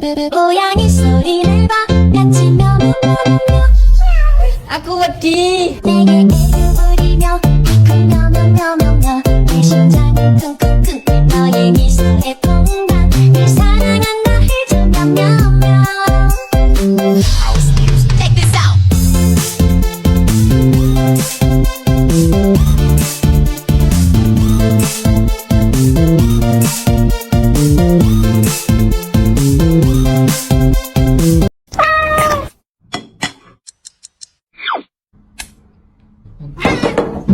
고양이 소리 내봐 같이 며명명명명 아쿠아티 내게 애를 부리며 쿵며명명명명 내 심장은 쿵쿵쿵 너의 미소에 퐁당 늘 사랑한다 해줘 명명명 Check this out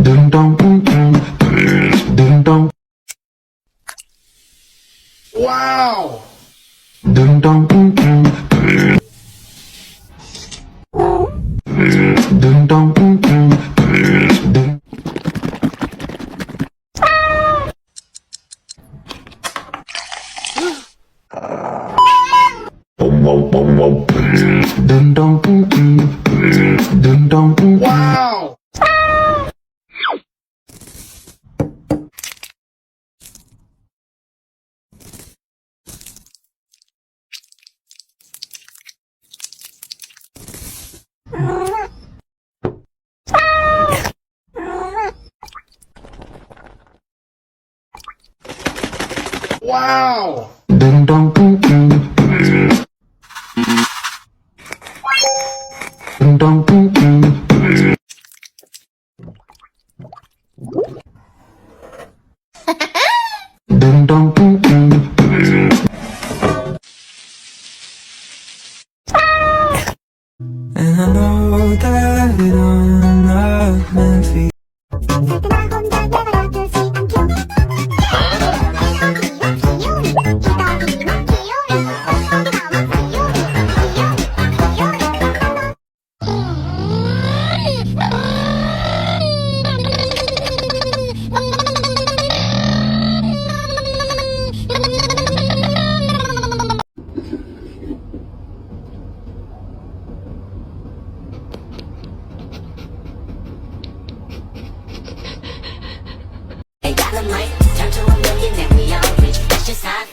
Ding dong, ding dong. Wow! Ding dong, ding dong, ding. Ding dong, ding dong. Wow! Wow! Ding dong, ding dong, ding dong, And I know that I'm not meant for you. They got a mic, turn to a million and we all rich. That's just how